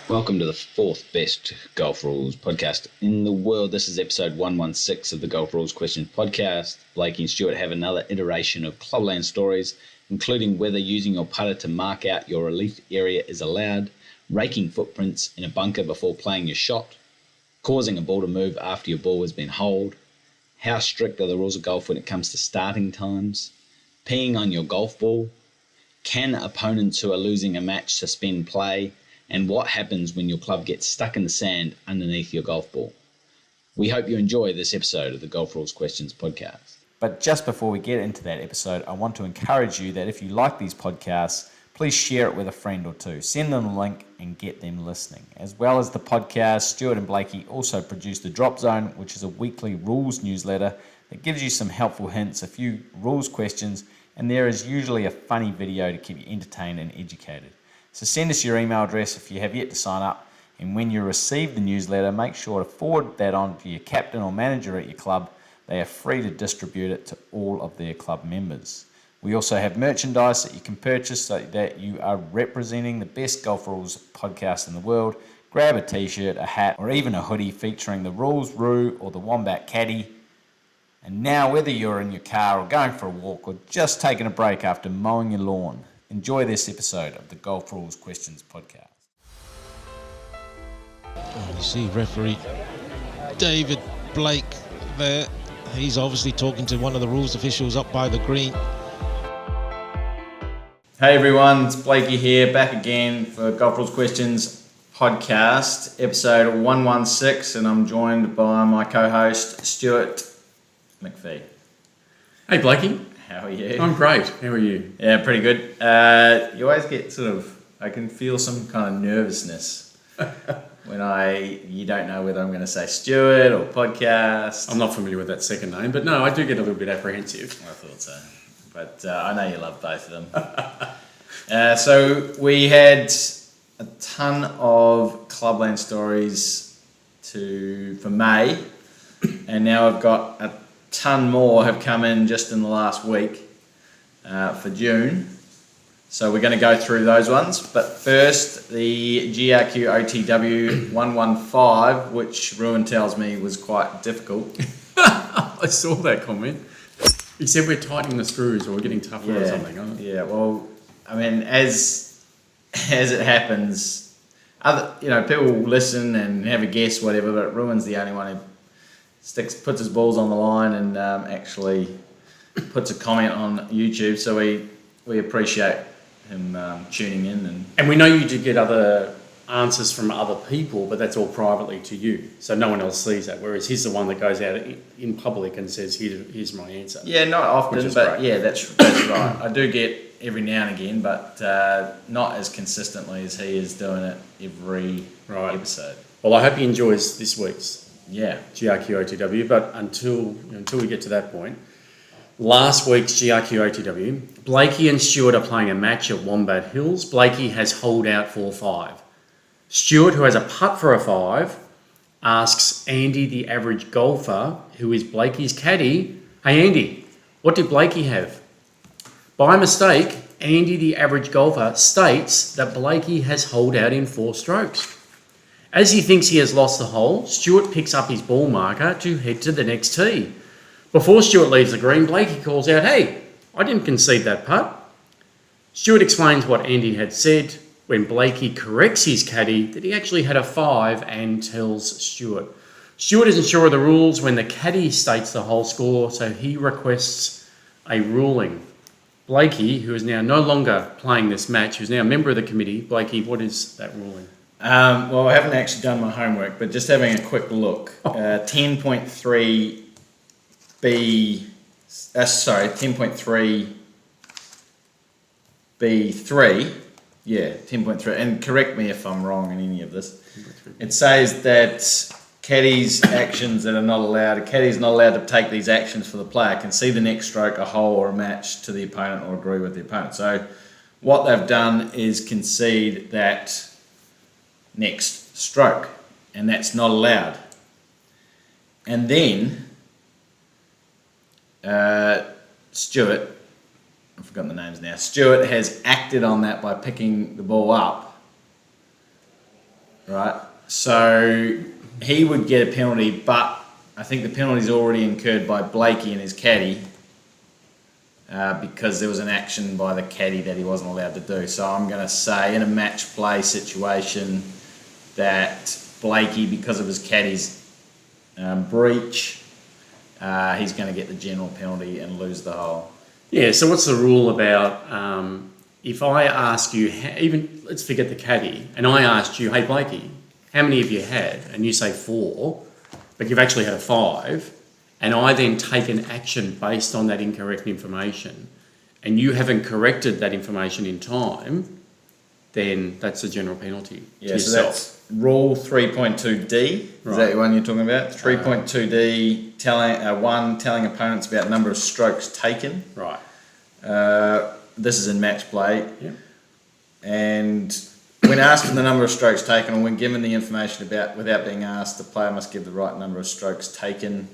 Welcome to the fourth best Golf Rules podcast in the world. This is episode 116 of the GolfRules Questions Podcast. Blakey and Stuart have another iteration of clubland stories, including whether using your putter to mark out your relief area is allowed, raking footprints in a bunker before playing your shot, causing a ball to move after your ball has been holed, how strict are the rules of golf when it comes to starting times, peeing on your golf ball, can opponents who are losing a match suspend play, and what happens when your club gets stuck in the sand underneath your golf ball. We hope you enjoy this episode of the GolfRules Questions Podcast. But just before we get into that episode, I want to encourage you that if you like these podcasts, please share it with a friend or two. Send them a link and get them listening. As well as the podcast, Stuart and Blakey also produce the Drop Zone, which is a weekly rules newsletter that gives you some helpful hints, a few rules questions, and there is usually a funny video to keep you entertained and educated. So send us your email address if you have yet to sign up, and when you receive the newsletter, make sure to forward that on to your captain or manager at your club. They are free to distribute it to all of their club members. We also have merchandise that you can purchase so that you are representing the best Golf Rules podcast in the world. Grab a t-shirt, a hat, or even a hoodie featuring the Rules Roo or the Wombat Caddie. And now, whether you're in your car or going for a walk or just taking a break after mowing your lawn, enjoy this episode of the Golf Rules Questions Podcast. Oh, you see referee David Blake there. He's obviously talking to one of the rules officials up by the green. Hey everyone, it's Blakey here, back again for Golf Rules Questions Podcast, episode 116, and I'm joined by my co-host, Stuart McPhee. Hey Blakey. How are you? I'm great. How are you? Yeah, pretty good. You always get I can feel some kind of nervousness when you don't know whether I'm going to say Stuart or podcast. I'm not familiar with that second name, but no, I do get a little bit apprehensive. I thought so. But I know you love both of them. So we had a ton of clubland stories for May, and now I've got a ton more have come in just in the last week for June. So we're going to go through those ones. But first, the GRQ OTW 115, which Ruin tells me was quite difficult. I saw that comment. He said we're tightening the screws or we're getting tougher or something. Aren't we? Yeah, well, I mean, as it happens, people will listen and have a guess, whatever, but Ruin's the only one who puts his balls on the line and actually puts a comment on YouTube. So we appreciate him tuning in. And we know you do get other answers from other people, but that's all privately to you. So no one else sees that, whereas he's the one that goes out in public and says, here's my answer. Yeah, not often, but great. Yeah, that's right. I do get every now and again, but not as consistently as he is doing it every episode. Well, I hope he enjoys this week's GRQ OTW, but until we get to that point, last week's GRQ OTW, Blakey and Stuart are playing a match at Wombat Hills. Blakey has holed out for 5. Stuart, who has a putt for a 5, asks Andy, the average golfer, who is Blakey's caddy, "Hey Andy, what did Blakey have?" By mistake, Andy, the average golfer, states that Blakey has holed out in 4 strokes. As he thinks he has lost the hole, Stuart picks up his ball marker to head to the next tee. Before Stuart leaves the green, Blakey calls out, "Hey, I didn't concede that putt." Stuart explains what Andy had said when Blakey corrects his caddy that he actually had a 5 and tells Stuart. Stuart isn't sure of the rules when the caddy states the hole score, so he requests a ruling. Blakey, who is now no longer playing this match, who's now a member of the committee, Blakey, what is that ruling? Well, I haven't actually done my homework, but just having a quick look. 10.3B3, yeah, 10.3, and correct me if I'm wrong in any of this. It says that caddies' actions that are not allowed, a caddie's not allowed to take these actions for the player, can see the next stroke, a hole or a match to the opponent or agree with the opponent. So what they've done is concede that next stroke, and that's not allowed. And then Stuart, I've forgotten the names now, Stuart has acted on that by picking the ball up right? So he would get a penalty, but I think the penalty's already incurred by Blakey and his caddy because there was an action by the caddy that he wasn't allowed to do. So I'm going to say in a match play situation that Blakey, because of his caddy's breach, he's going to get the general penalty and lose the hole. Yeah, so what's the rule about if I ask you, let's forget the caddy, and I asked you, hey Blakey, how many have you had? And you say 4, but you've actually had a 5, and I then take an action based on that incorrect information, and you haven't corrected that information in time, then that's a general penalty to yourself. That's rule 3.2D. Is that the one you're talking about? 3.2D, telling opponents about number of strokes taken. Right. This is in match play. Yeah. And when asked for the number of strokes taken, or when given the information without being asked, the player must give the right number of strokes taken.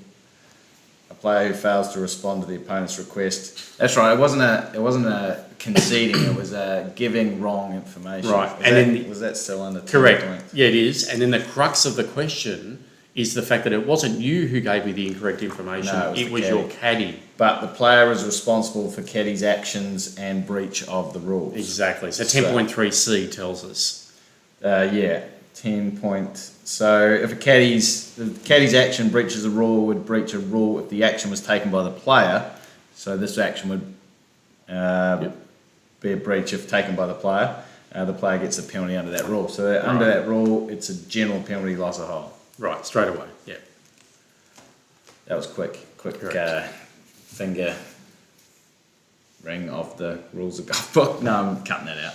A player who fails to respond to the opponent's request. That's right. It wasn't a conceding. It was a giving wrong information. Right. Was that still under? Correct. Yeah, it is. And then the crux of the question is the fact that it wasn't you who gave me the incorrect information. No, it was your caddy. But the player is responsible for caddy's actions and breach of the rules. Exactly. So 10.3C tells us. 10 So if the caddy's action breaches a rule, would breach a rule if the action was taken by the player. So this action would be a breach if taken by the player. The player gets a penalty under that rule. So under that rule, it's a general penalty, loss of hole. Right, straight away. Yeah. That was quick finger ring off the rules of golf book. No, I'm cutting that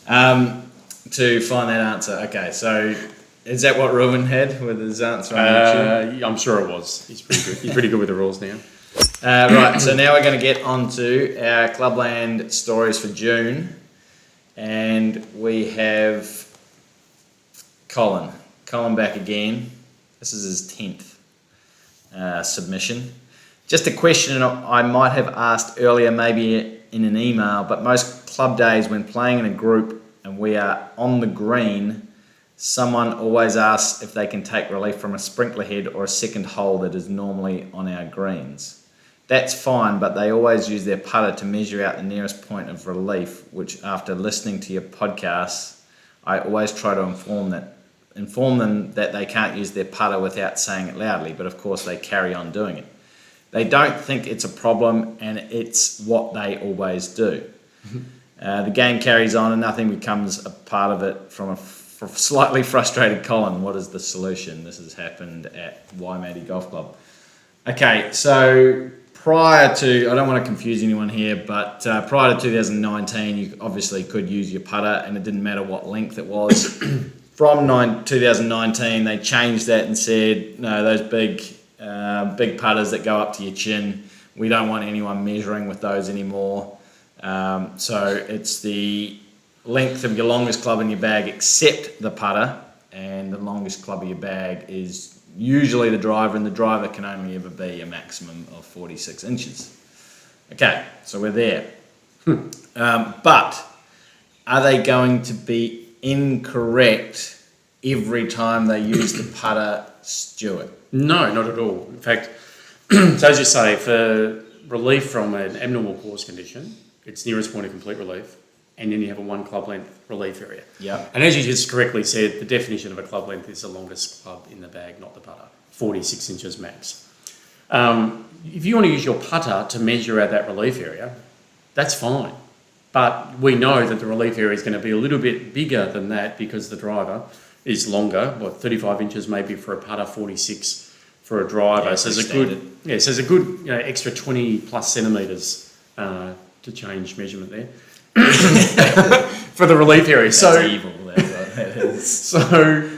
out. To find that answer. Okay, so is that what Ruben had with his answer on YouTube? I'm sure it was. He's pretty good. He's pretty good with the rules now. Right, so now we're going to get on to our Clubland stories for June. And we have Colin back again. This is his 10th submission. Just a question I might have asked earlier, maybe in an email, but most club days when playing in a group and we are on the green, someone always asks if they can take relief from a sprinkler head or a second hole that is normally on our greens. That's fine, but they always use their putter to measure out the nearest point of relief, which after listening to your podcasts, I always try to inform them that they can't use their putter without saying it loudly, but of course they carry on doing it. They don't think it's a problem, and it's what they always do. The game carries on and nothing becomes a part of it from a slightly frustrated Colin. What is the solution? This has happened at Waimate Golf Club. Okay, so prior to, I don't want to confuse anyone here, but prior to 2019, you obviously could use your putter and it didn't matter what length it was. From 2019, they changed that and said, no, those big putters that go up to your chin, we don't want anyone measuring with those anymore. So it's the length of your longest club in your bag except the putter, and the longest club of your bag is usually the driver, and the driver can only ever be a maximum of 46 inches. Okay, so we're there. But are they going to be incorrect every time they use the putter, Stuart? No, not at all. In fact, so as you say, for relief from an abnormal course condition, it's nearest point of complete relief, and then you have a 1 club length relief area. Yeah. And as you just correctly said, the definition of a club length is the longest club in the bag, not the putter, 46 inches max. If you want to use your putter to measure out that relief area, that's fine. But we know that the relief area is going to be a little bit bigger than that because the driver is longer, 35 inches maybe for a putter, 46 for a driver. Yeah, so there's a good extra 20 plus centimetres to change measurement there for the relief area. That's evil. That is. So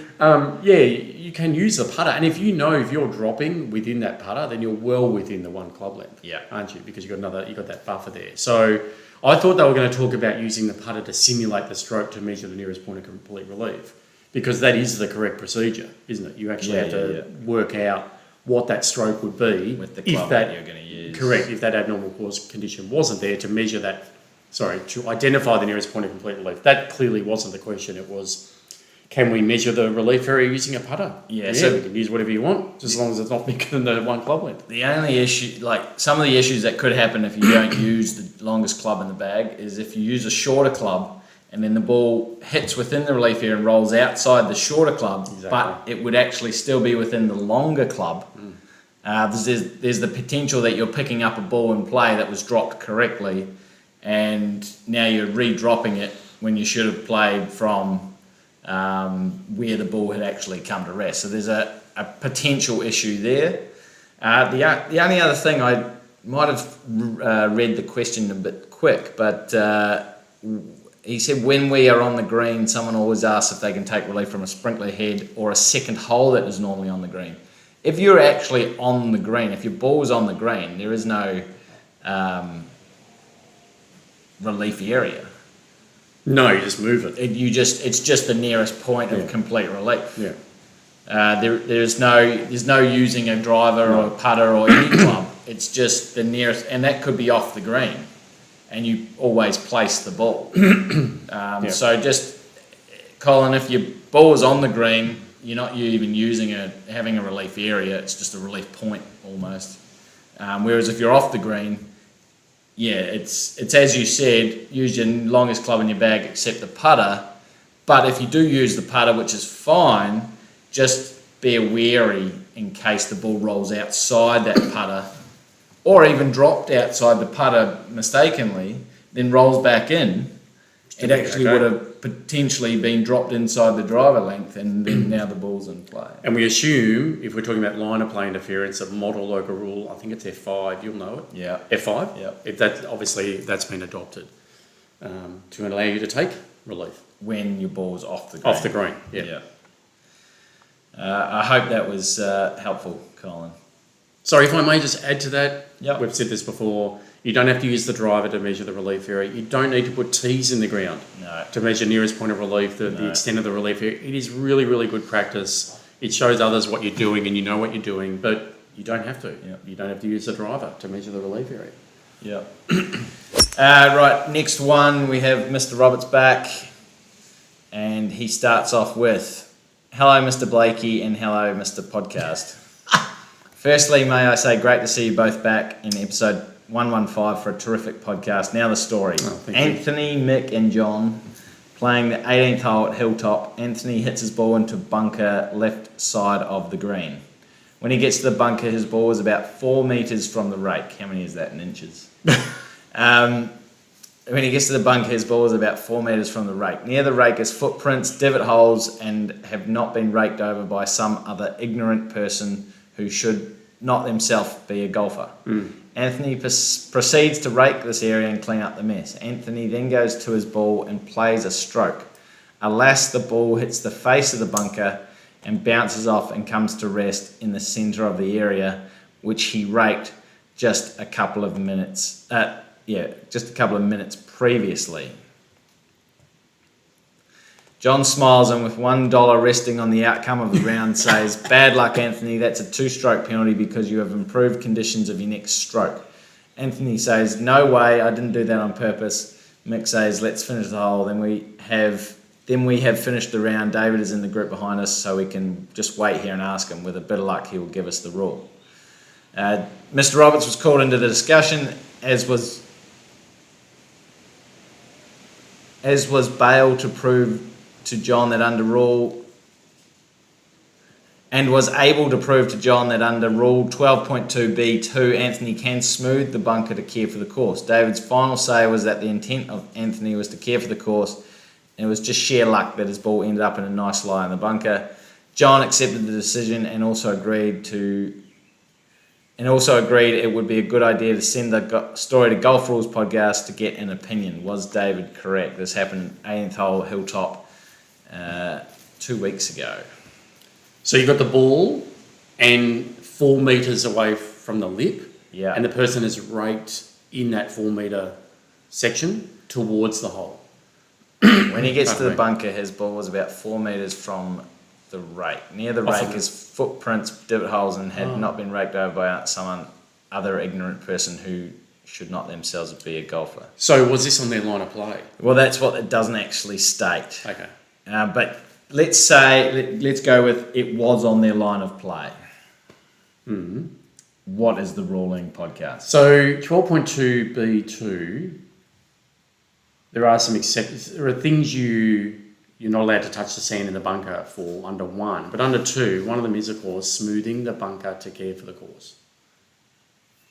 you can use the putter, and if you're dropping within that putter, then you're well within the 1 club length, aren't you? Because you've got that buffer there. So I thought they were going to talk about using the putter to simulate the stroke to measure the nearest point of complete relief, because that is the correct procedure, isn't it? You actually have to work out what that stroke would be with the club that you're going to use. Correct, if that abnormal course condition wasn't there to measure that, to identify the nearest point of complete relief. That clearly wasn't the question. It was, Can we measure the relief area using a putter? Yeah, So you can use whatever you want, just as long as it's not bigger than the one club length. The only issue, like some of the issues that could happen if you don't use the longest club in the bag, is if you use a shorter club and then the ball hits within the relief area and rolls outside the shorter club, but it would actually still be within the longer club. There's the potential that you're picking up a ball in play that was dropped correctly, and now you're re-dropping it when you should have played from where the ball had actually come to rest. So there's a potential issue there. The only other thing, I might have read the question a bit quick, but he said when we are on the green, someone always asks if they can take relief from a sprinkler head or a second hole that is normally on the green. If you're actually on the green, if your ball's on the green, there is no relief area. No, you just move it. It's just the nearest point of complete relief. Yeah. There's no using a driver or a putter or any club. It's just the nearest, and that could be off the green, and you always place the ball. So just, Colin, if your ball is on the green, you're not even having a relief area. It's just a relief point almost. Whereas if you're off the green, it's as you said, use your longest club in your bag except the putter. But if you do use the putter, which is fine, just be wary in case the ball rolls outside that putter, or even dropped outside the putter mistakenly, then rolls back in. It actually would have potentially been dropped inside the driver length, and then now the ball's in play. And we assume, if we're talking about line of play interference, a model local rule, I think it's F5, you'll know it. Yeah. F5? Yeah. If that's been adopted to allow you to take relief. When your ball's off the green. Off the green, yeah. I hope that was helpful, Colin. Sorry, if I may just add to that. Yep. We've said this before. You don't have to use the driver to measure the relief area. You don't need to put tees in the ground to measure nearest point of relief, the extent of the relief area. It is really, really good practice. It shows others what you're doing and you know what you're doing, but you don't have to. Yep. You don't have to use the driver to measure the relief area. Yeah. Right, next one, we have Mr. Roberts back, and he starts off with, hello, Mr. Blakey, and hello, Mr. Podcast. Firstly, may I say, great to see you both back in episode 115 for a terrific podcast. Now the story. Anthony, Mick and John playing the 18th hole at Hilltop. Anthony hits his ball into bunker left side of the green. When he gets to the bunker, his ball is about 4 metres from the rake. How many is that in inches? When he gets to the bunker, his ball is about 4 metres from the rake. Near the rake is footprints, divot holes, and have not been raked over by some other ignorant person who should not themselves be a golfer. Anthony proceeds to rake this area and clean up the mess. Anthony then goes to his ball and plays a stroke. Alas, the ball hits the face of the bunker and bounces off and comes to rest in the centre of the area, which he raked just a couple of minutes previously. John smiles and with $1 resting on the outcome of the round says, bad luck, Anthony, that's a 2-stroke penalty because you have improved conditions of your next stroke. Anthony says, no way, I didn't do that on purpose. Mick says, let's finish the hole. Then we have finished the round. David is in the group behind us, so we can just wait here and ask him. With a bit of luck, he will give us the rule. Mr. Roberts was called into the discussion, as was Bale to prove to John that under rule, and was able to prove to John that under rule 12.2b2, Anthony can smooth the bunker to care for the course. David's final say was that the intent of Anthony was to care for the course, and it was just sheer luck that his ball ended up in a nice lie in the bunker. John accepted the decision and also agreed it would be a good idea to send the story to GolfRules Podcast to get an opinion. Was David correct? This happened 18th hole Hilltop 2 weeks ago. So you got the ball and 4 metres away from the lip, and the person is raked in that 4 metre section towards the hole. When he gets to the bunker, his ball was about 4 metres from the rake. Near the rake is footprints, divot holes, and had not been raked over by some other ignorant person who should not themselves be a golfer. So was this on their line of play? Well, that's what it doesn't actually state. Okay. But let's go with it was on their line of play. Mm-hmm. What is the ruling, podcast? So 12.2b2, there are some exceptions. There are things you're not allowed to touch the sand in the bunker for under 1, but under 2, one of them is a clause smoothing the bunker to care for the course.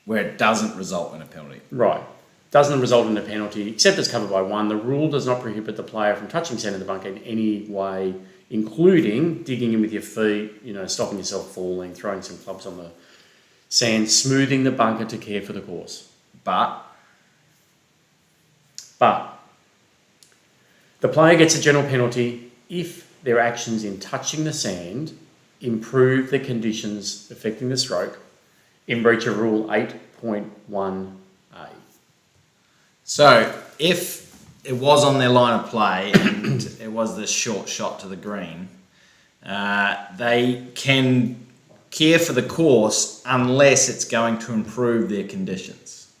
Where it doesn't result in a penalty. Right. Doesn't result in a penalty, except as covered by 1. The rule does not prohibit the player from touching sand in the bunker in any way, including digging in with your feet, stopping yourself falling, throwing some clubs on the sand, smoothing the bunker to care for the course. But the player gets a general penalty if their actions in touching the sand improve the conditions affecting the stroke in breach of Rule 8.1a. So, if it was on their line of play and it was this short shot to the green, they can care for the course unless it's going to improve their conditions,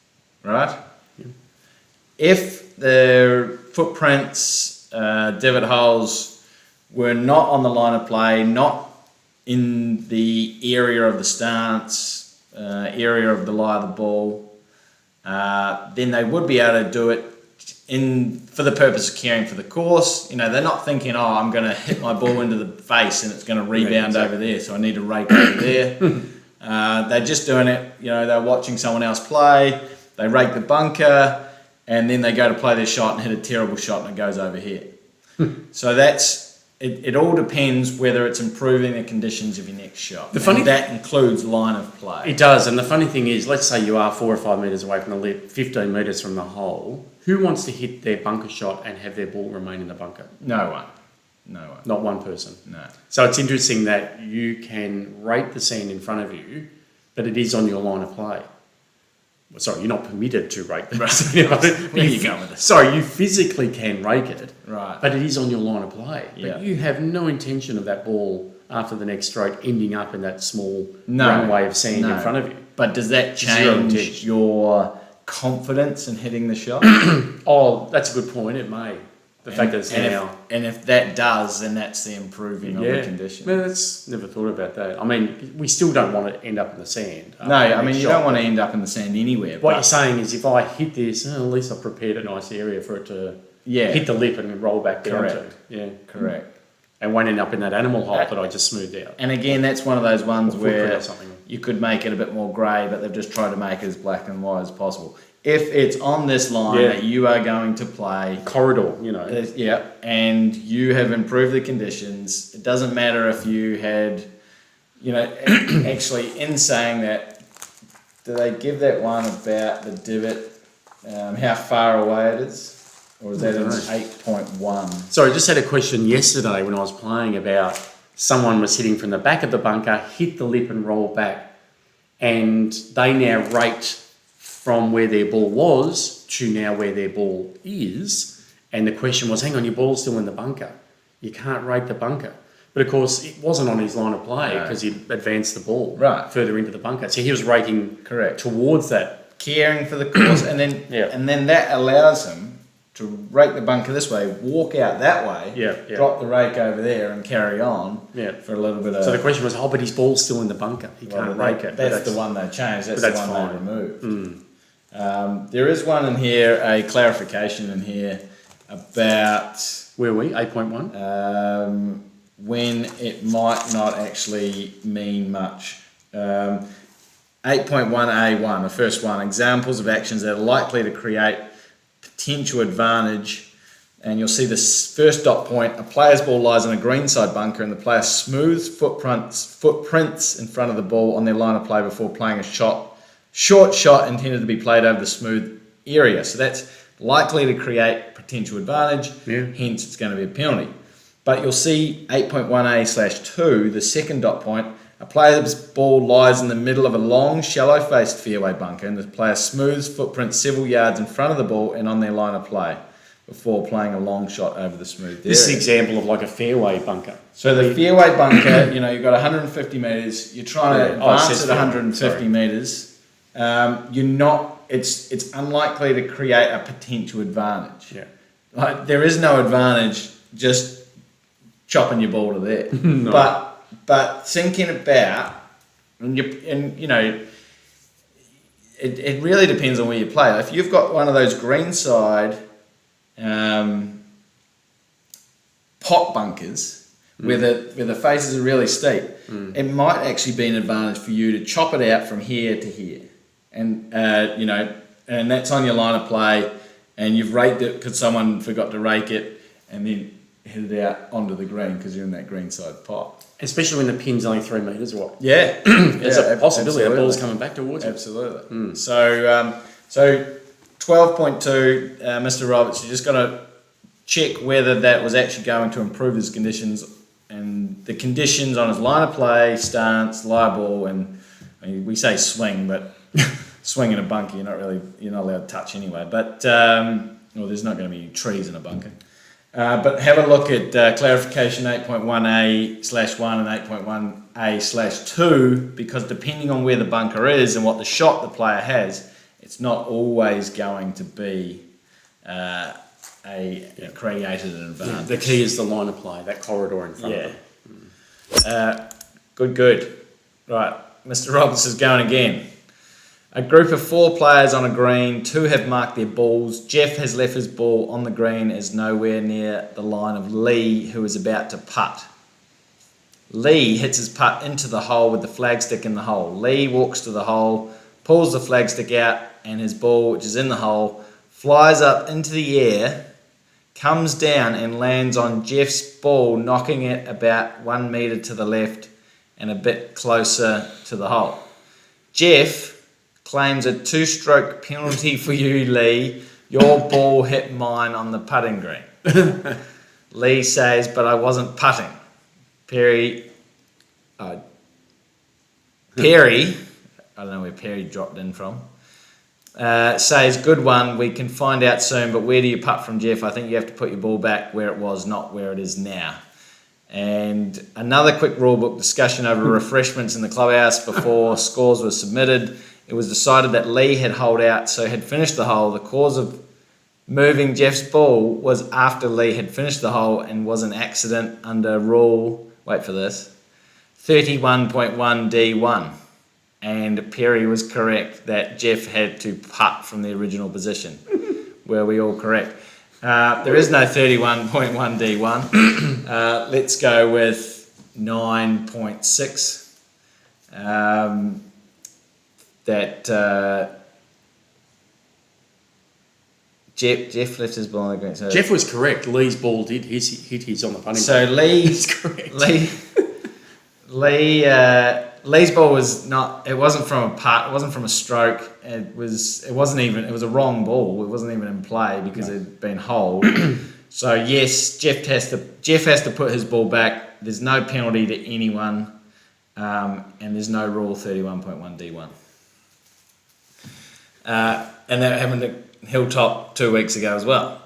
right? Yeah. If their footprints, divot holes were not on the line of play, not in the area of the stance, area of the lie of the ball, then they would be able to do it for the purpose of caring for the course. They're not thinking, I'm going to hit my ball into the face and it's going to rebound over there, so I need to rake over there. They're just doing it, they're watching someone else play, they rake the bunker, and then they go to play their shot and hit a terrible shot and it goes over here. So it all depends whether it's improving the conditions of your next shot. That includes line of play. It does, and the funny thing is, let's say you are 4 or 5 metres away from the lip, 15 metres from the hole. Who wants to hit their bunker shot and have their ball remain in the bunker? No one. Not one person. No. So it's interesting that you can rake the sand in front of you, but it is on your line of play. Well, sorry, you're not permitted to rake the sand. Where are you going with this? Sorry, you physically can rake it, right? But it is on your line of play. Yeah. But you have no intention of that ball after the next stroke ending up in that small runway of sand in front of you. But does that change your confidence in hitting the shot? Oh, that's a good point. It may. The fact that it's now. And if that does, then that's the improving of the condition. Well, that's never thought about that. I mean, we still don't want to end up in the sand. No, I mean, you don't want to end up in the sand anywhere. What you're saying is if I hit this, at least I've prepared a nice area for it to hit the lip and roll back down to. Yeah. Correct. And won't end up in that animal hole that I just smoothed out. And again, that's one of those ones where you could make it a bit more grey, but they've just tried to make it as black and white as possible. If it's on this line that you are going to play... Corridor, and you have improved the conditions, it doesn't matter if you had, actually in saying that, do they give that one about the divot, how far away it is? Or is that in 8.1? Sorry, I just had a question yesterday when I was playing about someone was hitting from the back of the bunker, hit the lip and roll back, and they now raked from where their ball was to now where their ball is. And the question was, hang on, your ball's still in the bunker. You can't rake the bunker. But of course, it wasn't on his line of play because he advanced the ball further into the bunker. So he was raking towards that. Caring for the course. And then that allows him to rake the bunker this way, walk out that way, drop the rake over there and carry on for a little bit of... So the question was, but his ball's still in the bunker. He can't rake it. That's the one they changed. That's the one they removed. There is one in here, a clarification in here about... Where are we? 8.1? When it might not actually mean much. 8.1A1, the first one, examples of actions that are likely to create potential advantage. And you'll see this first dot point, a player's ball lies in a greenside bunker and the player smooths footprints in front of the ball on their line of play before playing a short shot intended to be played over the smooth area. So that's likely to create potential advantage, hence it's going to be a penalty. But you'll see 8.1A/2, the second dot point, a player's ball lies in the middle of a long, shallow-faced fairway bunker and the player smooths footprints several yards in front of the ball and on their line of play before playing a long shot over the smooth area. This is an example of like a fairway bunker. So the fairway bunker, you've got 150 metres, you're trying to advance at 150 metres. It's unlikely to create a potential advantage. Yeah. Like there is no advantage just chopping your ball to there. No. But thinking about, and you know, it really depends on where you play. If you've got one of those greenside pot bunkers where the faces are really steep, it might actually be an advantage for you to chop it out from here to here, and and that's on your line of play, and you've raked it because someone forgot to rake it, and then hit it out onto the green because you're in that greenside pot. Especially when the pin's only 3 metres wide. Yeah, There's a possibility the absolutely. ball's coming back towards you. Absolutely. So 12.2, Mr. Roberts, you just got to check whether that was actually going to improve his conditions, and the conditions on his line of play, stance, lie ball, and I mean, we say swing, but swing in a bunker, you're not allowed to touch anyway. But there's not going to be trees in a bunker. But have a look at clarification 8.1a/1 and 8.1a/2, because depending on where the bunker is and what the shot the player has, it's not always going to be created an advantage. The key is the line of play, that corridor in front of them. Good. Right, Mr. Roberts is going again. A group of 4 players on a green, 2 have marked their balls. Jeff has left his ball on the green as nowhere near the line of Lee, who is about to putt. Lee hits his putt into the hole with the flagstick in the hole. Lee walks to the hole, pulls the flagstick out, and his ball, which is in the hole, flies up into the air, comes down and lands on Jeff's ball, knocking it about 1 metre to the left and a bit closer to the hole. Jeff claims a 2-stroke penalty for you, Lee. Your ball hit mine on the putting green. Lee says, but I wasn't putting. Perry, I don't know where Perry dropped in from, says, good one, we can find out soon, but where do you putt from, Jeff? I think you have to put your ball back where it was, not where it is now. And another quick rulebook discussion over refreshments in the clubhouse before scores were submitted. It was decided that Lee had holed out, so had finished the hole. The cause of moving Jeff's ball was after Lee had finished the hole and was an accident under rule, wait for this, 31.1D1. And Perry was correct that Jeff had to putt from the original position. Were we all correct? There is no 31.1D1. Let's go with 9.6. Jeff left his ball on the green. So Jeff was correct. Lee's ball did hit his on the punting. So Lee's correct. Lee's ball was not. It wasn't from a putt. It wasn't from a stroke. It was a wrong ball. It wasn't even in play because it had been holed. So yes, Jeff has to put his ball back. There's no penalty to anyone, and there's no rule 31.1D1. And that happened at Hilltop 2 weeks ago as well.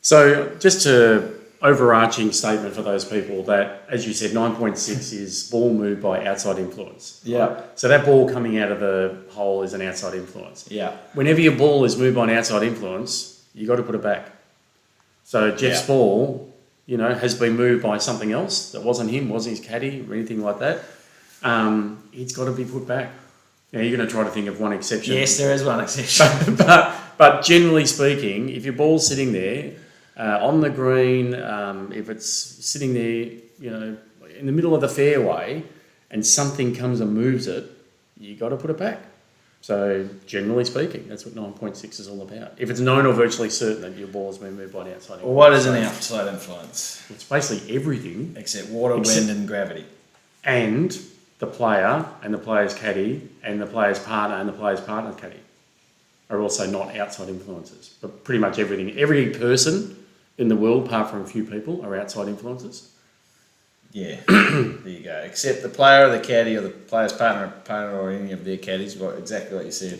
So just a overarching statement for those people that, as you said, 9.6 is ball moved by outside influence. Yeah. So that ball coming out of the hole is an outside influence. Yeah. Whenever your ball is moved by an outside influence, you got to put it back. So Jeff's ball, has been moved by something else that wasn't him, wasn't his caddy or anything like that. It's got to be put back. Now, you're going to try to think of one exception. Yes, there is one exception. but generally speaking, if your ball's sitting there on the green, if it's sitting there, in the middle of the fairway, and something comes and moves it, you got to put it back. So generally speaking, that's what 9.6 is all about. If it's known or virtually certain that your ball has been moved by the outside influence. Well, what is an outside influence? It's basically everything. Except water, wind and gravity. And the player and the player's caddy and the player's partner and the player's partner's caddy are also not outside influences. But pretty much everything, every person in the world, apart from a few people, are outside influences. Yeah, there you go. Except the player or the caddy or the player's partner or any of their caddies, exactly what you said,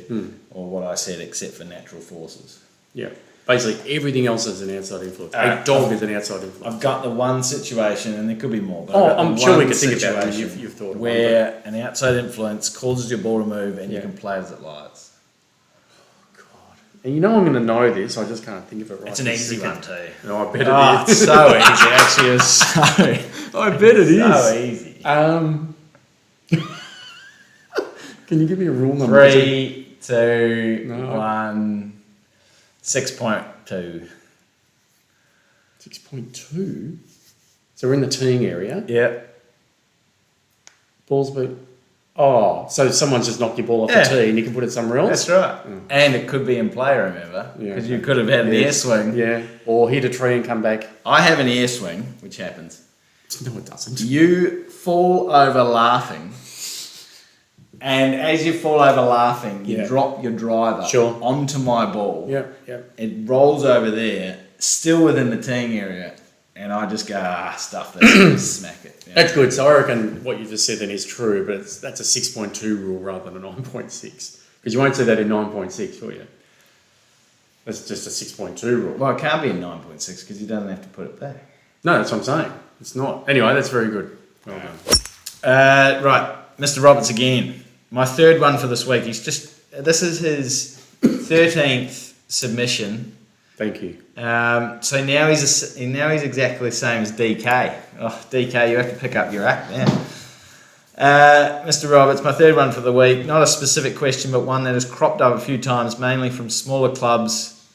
or what I said, except for natural forces. Yeah, basically everything else is an outside influence. A dog is an outside influence. I've got the one situation, and there could be more, but I'm sure we can think about it. You've thought of where an outside influence causes your ball to move and you can play as it lies. and you know I'm going to know this, I just can't think of it right. It's an easy one too. No, I bet it is. It's so easy. Actually, it's so. I bet it is. So easy. Can you give me a rule number? 3, 2, 1, 6.2. 6.2. So we're in the teeing area. Yep. Ball's about. Oh, so someone's just knocked your ball off the tee and you can put it somewhere else? That's right. And it could be in play, remember? Because you could have had an air swing. Yeah. Or hit a tree and come back. I have an air swing, which happens. No, it doesn't. You fall over laughing. And as you fall over laughing, you drop your driver onto my ball. Yep. It rolls over there, still within the teeing area. And I just go, stuff this, smack it. Yeah. That's good. So I reckon what you just said then is true, but that's a 6.2 rule rather than a 9.6. Because you won't see that in 9.6, will you? That's just a 6.2 rule. Well, it can't be a 9.6 because you don't have to put it back. No, that's what I'm saying. It's not. Anyway, that's very good. Well done. Right, Mr. Roberts again. My third one for this week. This is his 13th submission. Thank you. So now he's exactly the same as DK. Oh, DK, you have to pick up your act now. Mr. Roberts, my third one for the week. Not a specific question, but one that has cropped up a few times, mainly from smaller clubs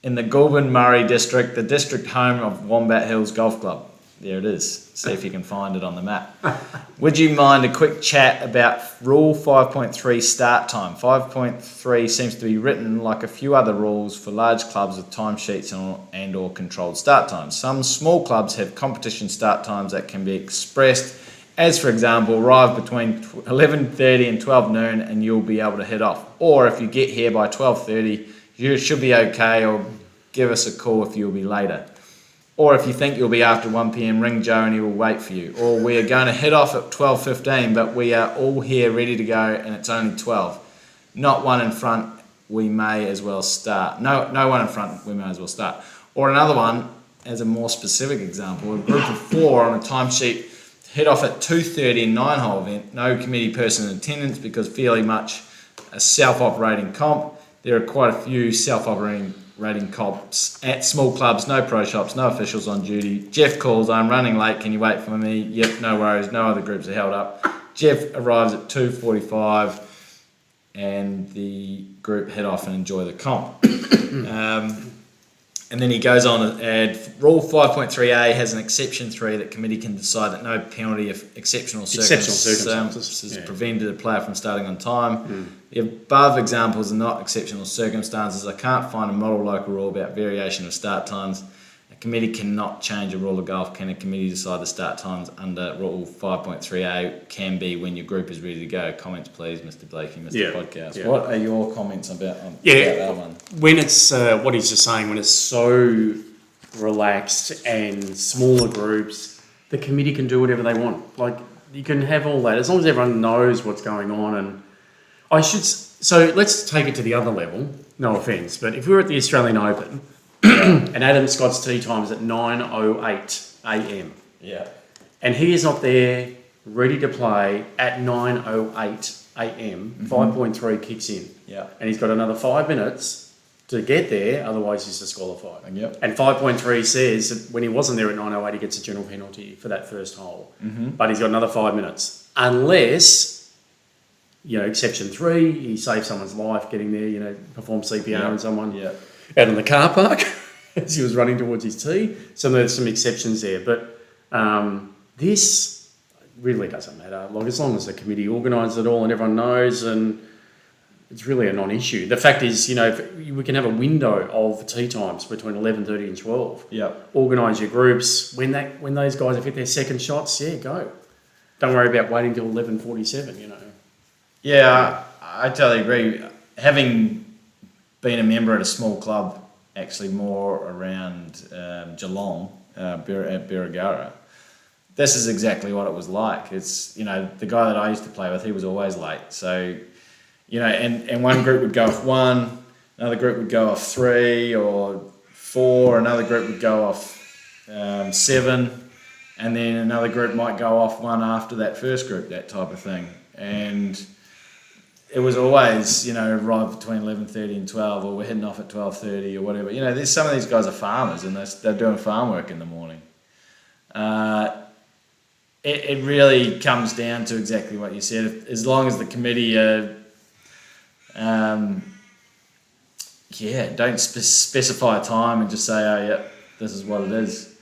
in the Goulburn-Murray district, the district home of Wombat Hills Golf Club. There it is. See if you can find it on the map. Would you mind a quick chat about Rule 5.3 start time? 5.3 seems to be written like a few other rules for large clubs with timesheets and or controlled start times. Some small clubs have competition start times that can be expressed as, for example, arrive between 11:30 and 12 noon and you'll be able to head off. Or if you get here by 12:30, you should be okay, or give us a call if you'll be later. Or if you think you'll be after 1 p.m, ring Joe and he will wait for you. Or we are going to head off at 12:15, but we are all here ready to go and it's only 12. Not one in front, we may as well start. No one in front, we may as well start. Or another one, as a more specific example, a group of 4 on a timesheet head off at 2:30 in 9-hole event. No committee person in attendance because fairly much a self-operating comp. There are quite a few self-operating comps at small clubs, no pro shops, no officials on duty. Jeff calls, I'm running late, can you wait for me? Yep, no worries, no other groups are held up. Jeff arrives at 2:45 and the group head off and enjoy the comp. And then he goes on to add, Rule 5.3a has an exception 3 that committee can decide that no penalty if exceptional circumstances has prevented a player from starting on time. The above examples are not exceptional circumstances. I can't find a model local rule about variation of start times. A committee cannot change a rule of golf. Can a committee decide the start times under Rule 5.3a can be when your group is ready to go? Comments, please, Mr. Blakey, Mr. Podcast. Yeah. What are your comments about that one? When it's, what he's just saying, when it's so relaxed and smaller groups, the committee can do whatever they want. Like, you can have all that, as long as everyone knows what's going on. And so let's take it to the other level, no offence, but if we were at the Australian Open, and Adam Scott's tee time is at 9:08 a.m. Yeah. And he is not there ready to play at 9:08 a.m. 5.3 kicks in. Yeah. And he's got another 5 minutes to get there, otherwise he's disqualified. Yep. And 5.3 says that when he wasn't there at 9:08, he gets a general penalty for that first hole. But he's got another 5 minutes. Unless, exception 3, he saves someone's life getting there, perform CPR on someone. Yeah. Out in the car park as he was running towards his tee. So there's some exceptions there. But this really doesn't matter. Like, as long as the committee organises it all and everyone knows, and it's really a non-issue. The fact is, we can have a window of tee times between 11:30 and 12. Yeah. Organise your groups. When those guys have hit their second shots, go. Don't worry about waiting till 11:47, Yeah, I totally agree. Having been a member at a small club, actually more around Geelong, at Birregurra, this is exactly what it was like. It's, the guy that I used to play with, he was always late. So, and one group would go off 1, another group would go off 3 or 4, another group would go off 7, and then another group might go off 1 after that first group, that type of thing. And it was always, arrive between 11:30 and 12, or we're heading off at 12:30 or whatever. There's some of these guys are farmers and they're doing farm work in the morning. It really comes down to exactly what you said. As long as the committee don't specify a time and just say, oh yeah, this is what it is.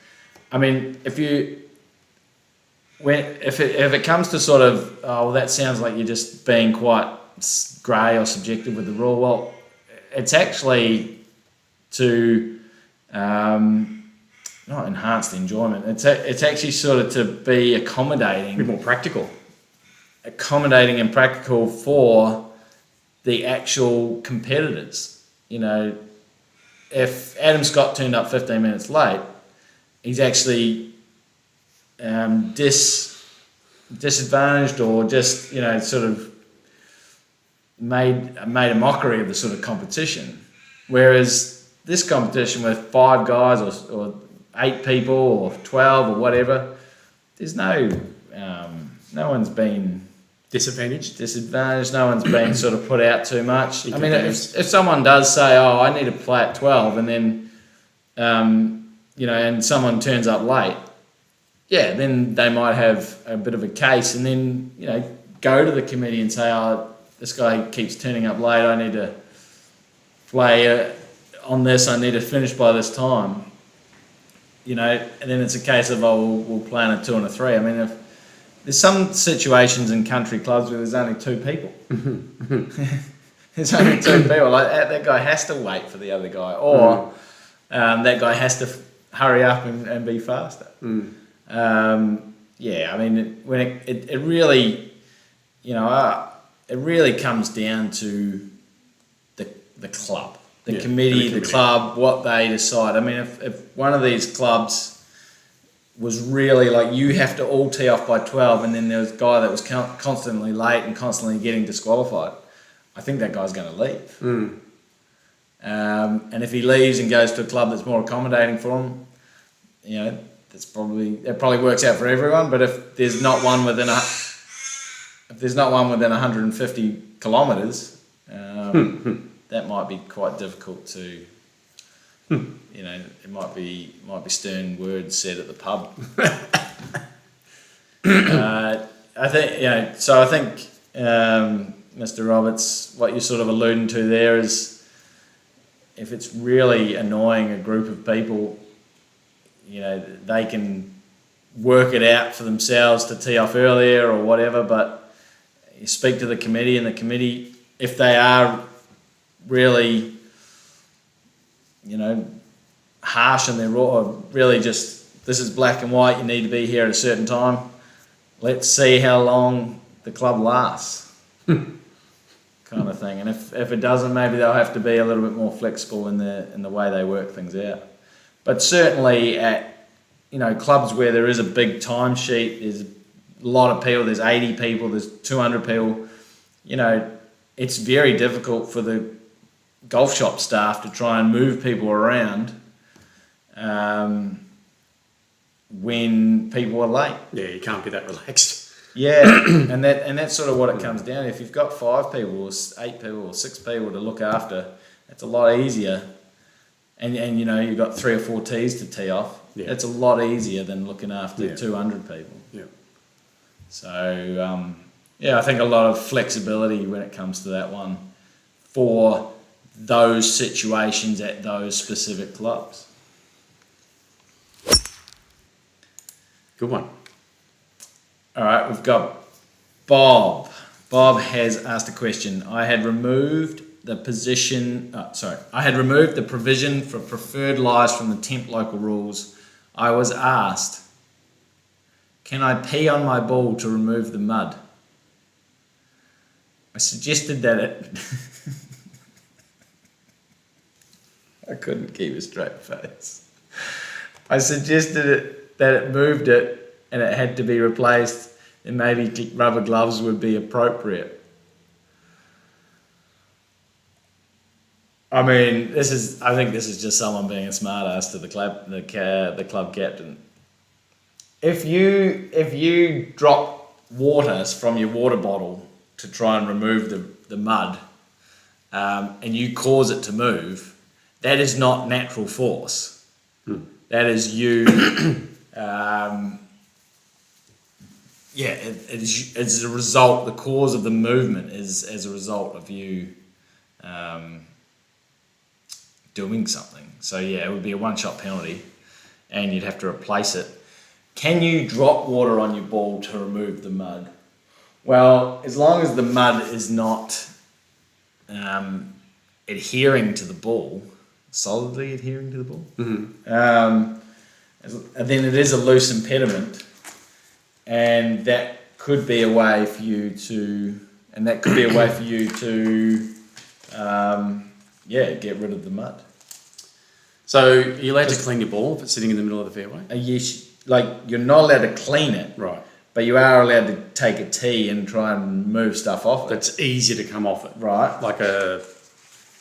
I mean, if it comes to sort of, oh, well, that sounds like you're just being quite grey or subjective with the rule. Well, it's actually to not enhance the enjoyment. It's actually sort of to be accommodating, a bit more practical, and practical for the actual competitors. If Adam Scott turned up 15 minutes late, he's actually disadvantaged, or just sort of made a mockery of the sort of competition. Whereas this competition with 5 guys or 8 people or 12 or whatever, there's no one's been disadvantaged. No one's been sort of put out too much. I mean, if someone does say, oh, I need to play at 12, and then and someone turns up late, then they might have a bit of a case, and then go to the committee and say, oh, this guy keeps turning up late, I need to play on this, I need to finish by this time. And then it's a case of, oh, we'll play on a 2 and a 3. I mean, if there's some situations in country clubs where there's only 2 people. There's only 2 people. Like that guy has to wait for the other guy, or that guy has to hurry up and be faster. I mean, when it really, it really comes down to the club, the committee, the club, what they decide. I mean, if one of these clubs was really like, you have to all tee off by 12, and then there was a guy that was constantly late and constantly getting disqualified, I think that guy's going to leave. And if he leaves and goes to a club that's more accommodating for him, that probably works out for everyone. But if there's not one within 150 kilometres, that might be quite difficult to. It might be stern words said at the pub. I think So I think, Mr. Roberts, what you're sort of alluding to there is, if it's really annoying a group of people, they can work it out for themselves to tee off earlier or whatever. But you speak to the committee, and the committee, if they are really harsh and they're really just, this is black and white, you need to be here at a certain time, let's see how long the club lasts, kind of thing. And if it doesn't, maybe they'll have to be a little bit more flexible in the way they work things out. But certainly at clubs where there is a big timesheet, there's a lot of people, there's 80 people, there's 200 people, it's very difficult for the golf shop staff to try and move people around when people are late. Yeah, you can't be that relaxed. Yeah, and that's sort of what it comes down to. If you've got 5 people or 8 people or 6 people to look after, it's a lot easier. And you've got 3 or 4 tees to tee off. Yeah. It's a lot easier than looking after 200 people. Yeah. So I think a lot of flexibility when it comes to that one for those situations at those specific clubs. Good one. All right, we've got Bob. Bob has asked a question. I had removed the provision for preferred lies from the temp local rules. I was asked, can I pee on my ball to remove the mud? I suggested that it... I couldn't keep a straight face. I suggested that it moved it and it had to be replaced, and maybe rubber gloves would be appropriate. I mean, I think this is just someone being a smart ass to the club captain. If you drop water from your water bottle to try and remove the mud, and you cause it to move, that is not natural force. That is you. It's a result. The cause of the movement is as a result of you doing something. So it would be a one-shot penalty, and you'd have to replace it. Can you drop water on your ball to remove the mud? Well, as long as the mud is not adhering to the ball, solidly adhering to the ball, then it is a loose impediment, and that could be a way for you to, get rid of the mud. So you're allowed to clean your ball if it's sitting in the middle of the fairway? Yes, you're not allowed to clean it, Right. but you are allowed to take a tee and try and move stuff off it. That's easier to come off it. Right. Like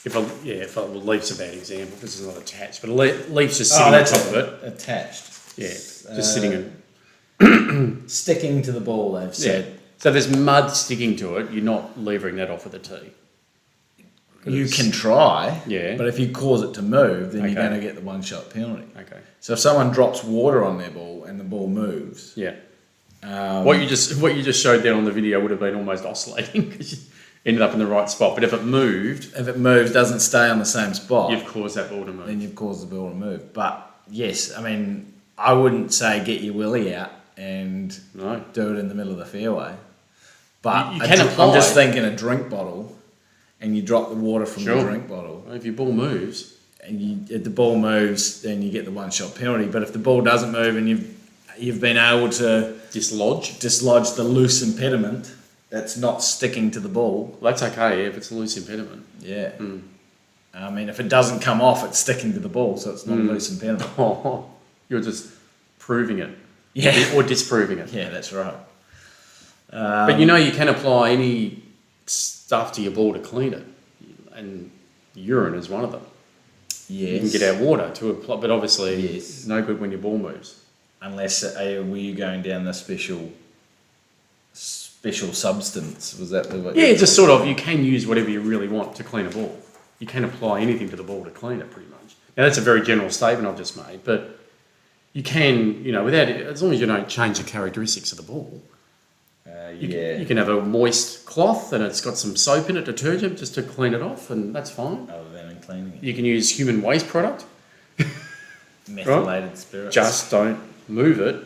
leaf's a bad example because it's not attached, but a leaf's just sitting on top of it. Attached. Yeah, just sitting in. Sticking to the ball, they've said. Yeah. So there's mud sticking to it, you're not levering that off with a tee. You can try, Yeah. but if you cause it to move, then Okay. you're going to get the one-shot penalty. Okay. So if someone drops water on their ball and the ball moves, Yeah. What you just showed there on the video would have been almost oscillating because you ended up in the right spot. But if it moved, doesn't stay on the same spot, you've caused that ball to move. then you've caused the ball to move. But yes, I mean, I wouldn't say get your willy out and do it in the middle of the fairway. But You can apply. I'm just thinking a drink bottle, and you drop the water from Sure. the drink bottle. If your ball moves, And if the ball moves, then you get the one-shot penalty. But if the ball doesn't move and you've been able to dislodge the loose impediment that's not sticking to the ball, well, that's okay if it's a loose impediment. yeah. I mean, if it doesn't come off, it's sticking to the ball, so it's not a loose impediment. Oh, you're just proving it. Yeah. Or disproving it. Yeah, that's right. But you can apply any stuff to your ball to clean it. And urine is one of them. Yes. You can get out water to apply, but obviously Yes. no good when your ball moves. Unless, were you going down the special substance? Was that the way? Yeah, just sort of, you can use whatever you really want to clean a ball. You can apply anything to the ball to clean it pretty much. Now that's a very general statement I've just made, but you can, without it, as long as you don't change the characteristics of the ball. You can have a moist cloth and it's got some soap in it, detergent, just to clean it off, and that's fine. Other than cleaning it. You can use human waste product. Methylated spirits. Just don't move it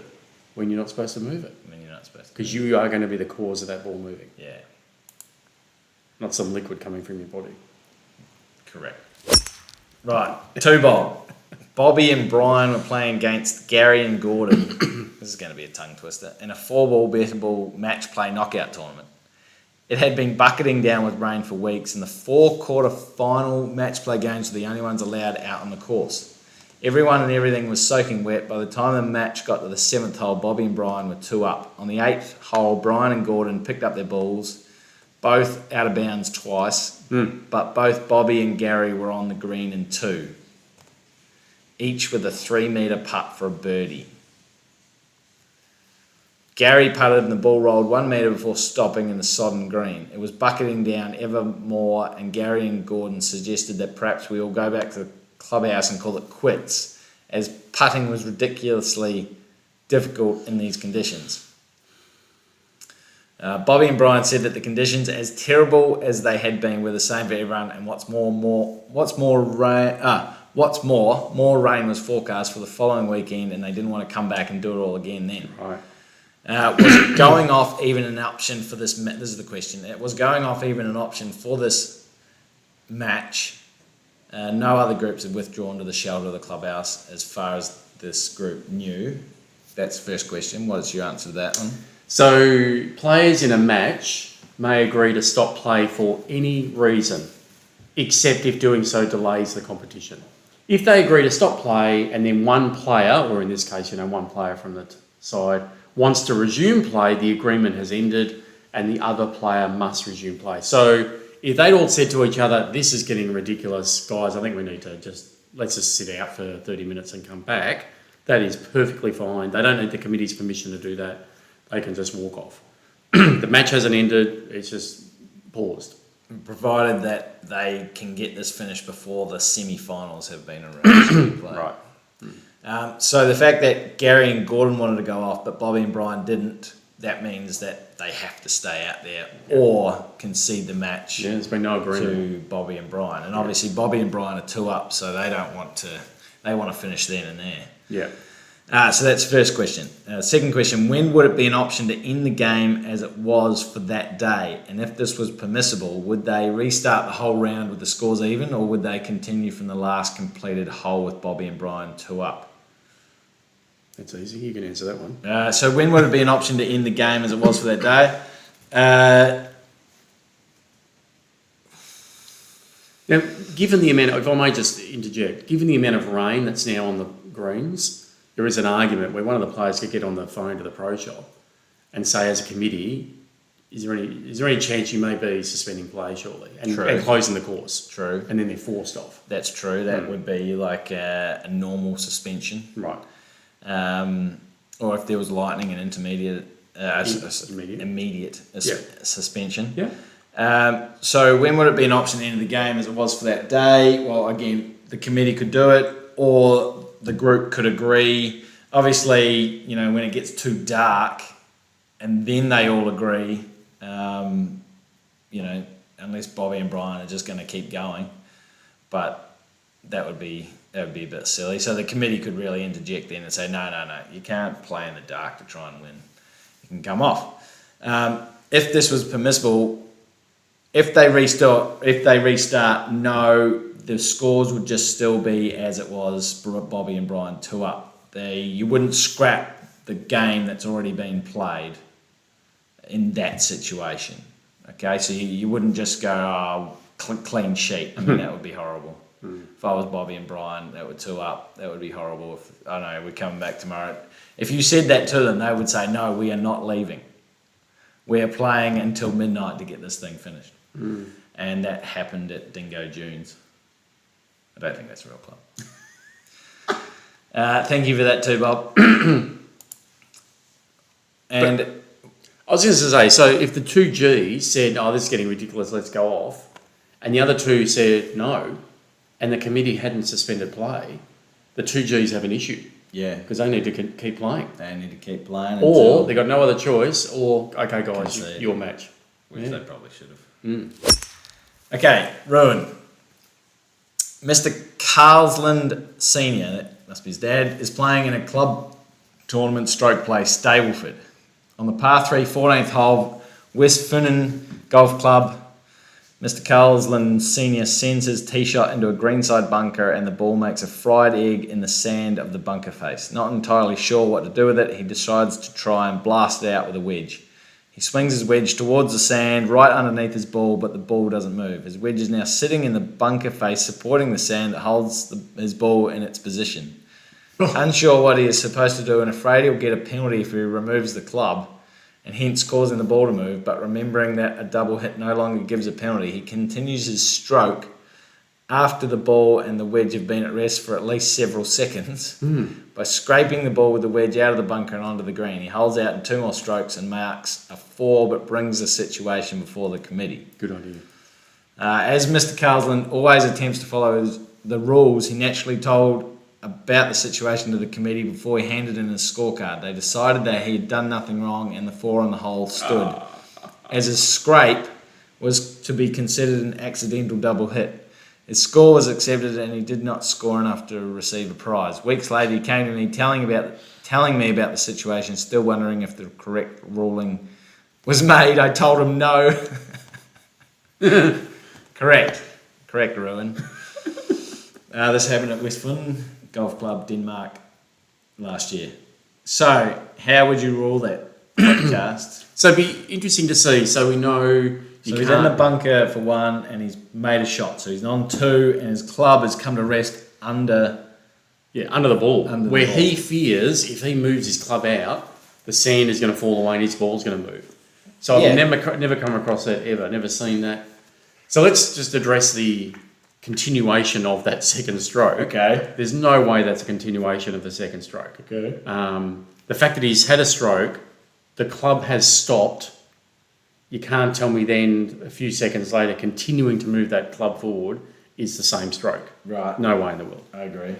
when you're not supposed to move it. When you're not supposed to. Because you are going to be the cause of that ball moving, Yeah, not some liquid coming from your body. correct. Right, 2-bob. Bobby and Brian were playing against Gary and Gordon. This is going to be a tongue twister. In a 4-ball bettable match play knockout tournament. It had been bucketing down with rain for weeks, and the 4 quarter-final match play games were the only ones allowed out on the course. Everyone and everything was soaking wet. By the time the match got to the 7th hole, Bobby and Brian were 2 up. On the 8th hole, Brian and Gordon picked up their balls, both out of bounds twice, but both Bobby and Gary were on the green in 2, each with a 3-metre putt for a birdie. Gary putted and the ball rolled 1 metre before stopping in the sodden green. It was bucketing down ever more, and Gary and Gordon suggested that perhaps we all go back to the clubhouse and call it quits, as putting was ridiculously difficult in these conditions. Bobby and Brian said that the conditions, as terrible as they had been, were the same for everyone, and more rain was forecast for the following weekend, and they didn't want to come back and do it all again then. Right. Was going off even an option for this? This is the question. It was going off even an option for this match. No other groups had withdrawn to the shelter of the clubhouse as far as this group knew. That's the first question. What is your answer to that one? So players in a match may agree to stop play for any reason, except if doing so delays the competition. If they agree to stop play and then one player, or in this case, one player from the side, wants to resume play, the agreement has ended and the other player must resume play. So if they'd all said to each other, this is getting ridiculous, guys, I think we need to let's just sit out for 30 minutes and come back, that is perfectly fine. They don't need the committee's permission to do that. They can just walk off. The match hasn't ended, it's just paused. provided that they can get this finished before the semi-finals have been arranged. Right. So the fact that Gary and Gordon wanted to go off, but Bobby and Brian didn't, that means that they have to stay out there or concede the match. Yeah, there's been no agreement to Bobby and Brian, and obviously Bobby and Brian are 2 up, so they don't want to. They want to finish then and there. Yeah. So that's the first question. Second question: when would it be an option to end the game as it was for that day? And if this was permissible, would they restart the whole round with the scores even, or would they continue from the last completed hole with Bobby and Brian 2 up? That's easy. You can answer that one. So when would it be an option to end the game as it was for that day? Now, given the amount, if I may just interject, given the amount of rain that's now on the greens, there is an argument where one of the players could get on the phone to the pro shop and say, as a committee, is there any chance you may be suspending play shortly and closing the course? True. And then they're forced off. That's true. That would be like a normal suspension. Right. Or if there was lightning and immediate Yeah. suspension. Yeah. So when would it be an option to end the game as it was for that day? Well, again, the committee could do it, or the group could agree. Obviously, when it gets too dark, and then they all agree, unless Bobby and Brian are just going to keep going, but that would be a bit silly. So the committee could really interject then and say, no, you can't play in the dark to try and win. You can come off. If this was permissible, if they restart, no, the scores would just still be as it was for Bobby and Brian 2 up. You wouldn't scrap the game that's already been played in that situation. Okay, so you wouldn't just go, clean sheet. I mean, that would be horrible. If I was Bobby and Brian that were 2 up, that would be horrible. If, I don't know, we're coming back tomorrow. If you said that to them, they would say, no, we are not leaving. We are playing until midnight to get this thing finished. And that happened at Dingo Dunes. I don't think that's a real club. Thank you for that too, Bob. And I was going to say, so if the 2 Gs said, this is getting ridiculous, let's go off, and the other 2 said no, and the committee hadn't suspended play, the 2 Gs have an issue. yeah, Because they need to keep playing. they need to keep playing. Or they got no other choice, or, okay, guys, Concede. your match. Which Yeah. they probably should have. Okay, Rowan. Mr. Carlsland Senior, that must be his dad, is playing in a club tournament stroke play, Stableford. On the par 3 14th hole, West Finnan Golf Club, Mr. Carlsland Senior sends his tee shot into a greenside bunker and the ball makes a fried egg in the sand of the bunker face. Not entirely sure what to do with it, he decides to try and blast it out with a wedge. He swings his wedge towards the sand, right underneath his ball, but the ball doesn't move. His wedge is now sitting in the bunker face, supporting the sand that holds his ball in its position. Unsure what he is supposed to do and afraid he'll get a penalty if he removes the club, and hence causing the ball to move, but remembering that a double hit no longer gives a penalty, he continues his stroke after the ball and the wedge have been at rest for at least several seconds by scraping the ball with the wedge out of the bunker and onto the green. He holds out in 2 more strokes and marks a 4, but brings the situation before the committee. Good idea. As Mr. Carlsland always attempts to follow the rules, he naturally told about the situation to the committee before he handed in his scorecard. They decided that he had done nothing wrong and the 4 on the hole stood. As his scrape was to be considered an accidental double hit. His score was accepted and he did not score enough to receive a prize. Weeks later, he came to me telling me about the situation, still wondering if the correct ruling was made. I told him no. Correct, Rowan. This happened at West Finnan Golf Club, Denmark, last year. So, how would you rule that podcast? So it'd be interesting to see. So we know... So he's in the bunker for 1 and he's made a shot. So he's on 2 and his club has come to rest under the ball. Where ball. he fears if he moves his club out, the sand is going to fall away and his ball's going to move. So I've never come across that ever, never seen that. So let's just address the continuation of that second stroke. Okay. There's no way that's a continuation of the second stroke. Okay. The fact that he's had a stroke, the club has stopped you can't tell me then a few seconds later continuing to move that club forward is the same stroke. Right. No way in the world. I agree.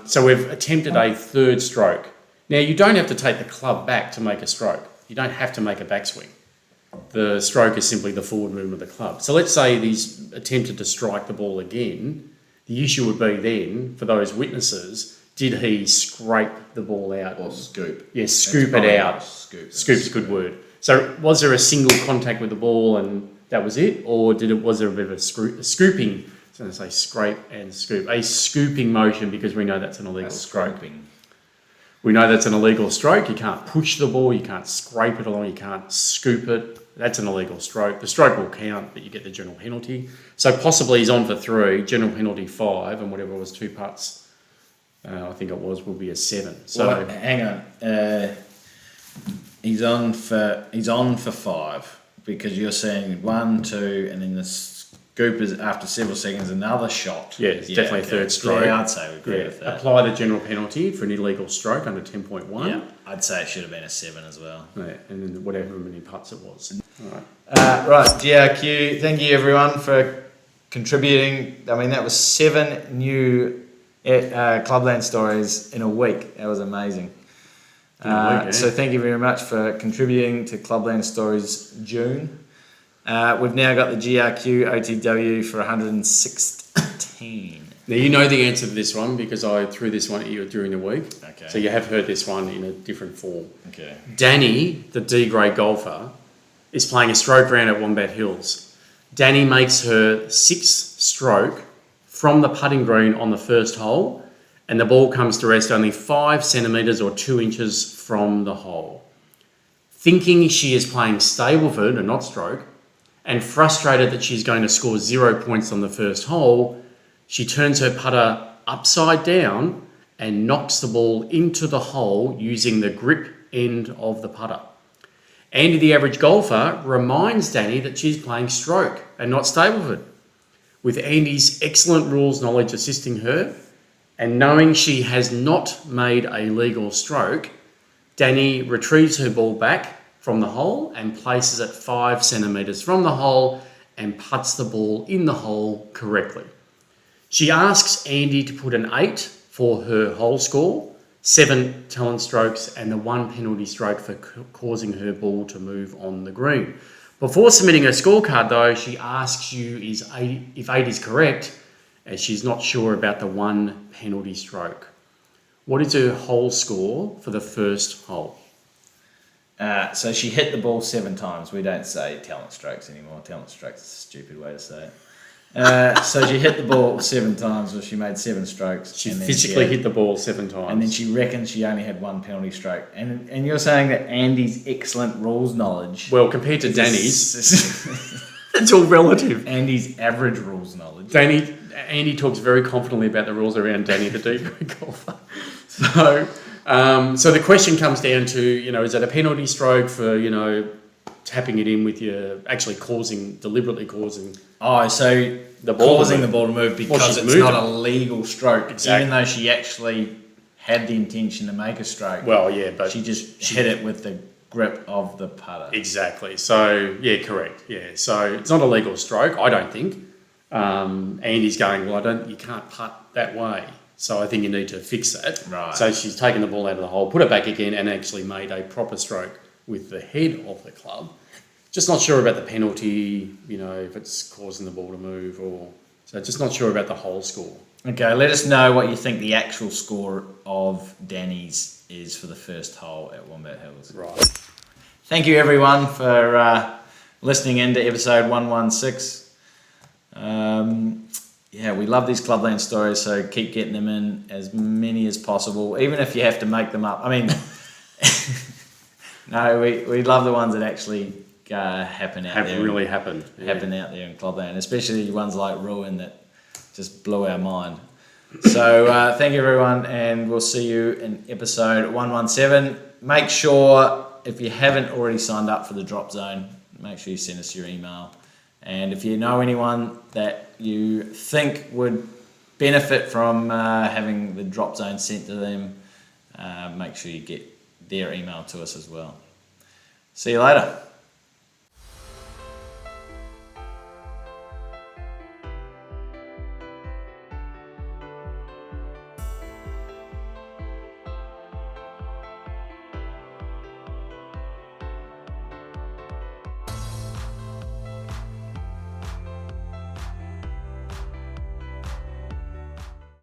So we've attempted a third stroke. Now, you don't have to take the club back to make a stroke. You don't have to make a backswing. The stroke is simply the forward movement of the club. So let's say he's attempted to strike the ball again. The issue would be then, for those witnesses, did he scrape the ball out? Or scoop. Yeah, scoop it out. Scoop's a good word. So was there a single contact with the ball and that was it? Or was there a bit of a scooping? So I say scrape and scoop. A scooping motion, because we know that's an illegal stroke. We know that's an illegal stroke. You can't push the ball, you can't scrape it along, you can't scoop it. That's an illegal stroke. The stroke will count, but you get the general penalty. So possibly he's on for 3, general penalty 5, and whatever was 2 putts, I think it was, will be a 7. So well, hang on. He's on for 5 because you're saying 1, 2, and then the scoop is after several seconds another shot. Yeah, it's definitely a third stroke. Yeah, I'd say we agree with that. Apply the general penalty for an illegal stroke under 10.1. Yeah, I'd say it should have been a 7 as well. Yeah, and then whatever many putts it was. All right. Right, GRQ. Thank you everyone for contributing. I mean, that was 7 new Clubland stories in a week. That was amazing. So thank you very much for contributing to Clubland Stories June. We've now got the GRQ OTW for 116. Now, you know the answer to this one because I threw this one at you during the week. Okay. So you have heard this one in a different form. Okay. Danny, the D-grade golfer, is playing a stroke round at Wombat Hills. Danny makes her 6th stroke from the putting green on the first hole, and the ball comes to rest only 5 centimetres or 2 inches from the hole. Thinking she is playing Stableford and not stroke, and frustrated that she's going to score 0 points on the first hole, she turns her putter upside down and knocks the ball into the hole using the grip end of the putter. Andy, the average golfer, reminds Danny that she's playing stroke and not Stableford. With Andy's excellent rules knowledge assisting her, and knowing she has not made a legal stroke, Danny retrieves her ball back from the hole and places it 5 centimetres from the hole and puts the ball in the hole correctly. She asks Andy to put an 8 for her hole score, 7 talent strokes and the 1 penalty stroke for causing her ball to move on the green. Before submitting her scorecard though, she asks you if 8 is correct, as she's not sure about the 1 penalty stroke. What is her hole score for the first hole? So she hit the ball 7 times. We don't say talent strokes anymore. Talent strokes is a stupid way to say it. So she hit the ball 7 times, or she made 7 strokes. She physically hit the ball 7 times. And then she reckons she only had 1 penalty stroke. And you're saying that Andy's excellent rules knowledge... Well, compared to Danny's, it's all relative. Andy's average rules knowledge. Andy talks very confidently about the rules around Danny, the D-grade golfer. So the question comes down to, is it a penalty stroke for, tapping it in with your actually deliberately causing... Oh, so the ball causing the ball to move because it's not a legal stroke. Exactly. Even though she actually had the intention to make a stroke. Well, yeah, but... She hit it with the grip of the putter. Exactly. So, yeah, correct. Yeah, so it's not a legal stroke, I don't think. Andy's going, well, you can't putt that way. So I think you need to fix that. Right. So she's taken the ball out of the hole, put it back again, and actually made a proper stroke with the head of the club. Just not sure about the penalty, if it's causing the ball to move so just not sure about the hole score. Okay, let us know what you think the actual score of Danny's is for the first hole at Wombat Hills. Right. Thank you everyone for listening in to episode 116. We love these Clubland stories, so keep getting them in, as many as possible, even if you have to make them up. I mean, no, we love the ones that actually happen out there. Have really happened. Happen out there in Clubland, especially ones like Ruin that just blew our mind. So thank you everyone, and we'll see you in episode 117. Make sure, if you haven't already signed up for the drop zone, make sure you send us your email. And if you know anyone that you think would benefit from having the drop zone sent to them, make sure you get their email to us as well. See you later.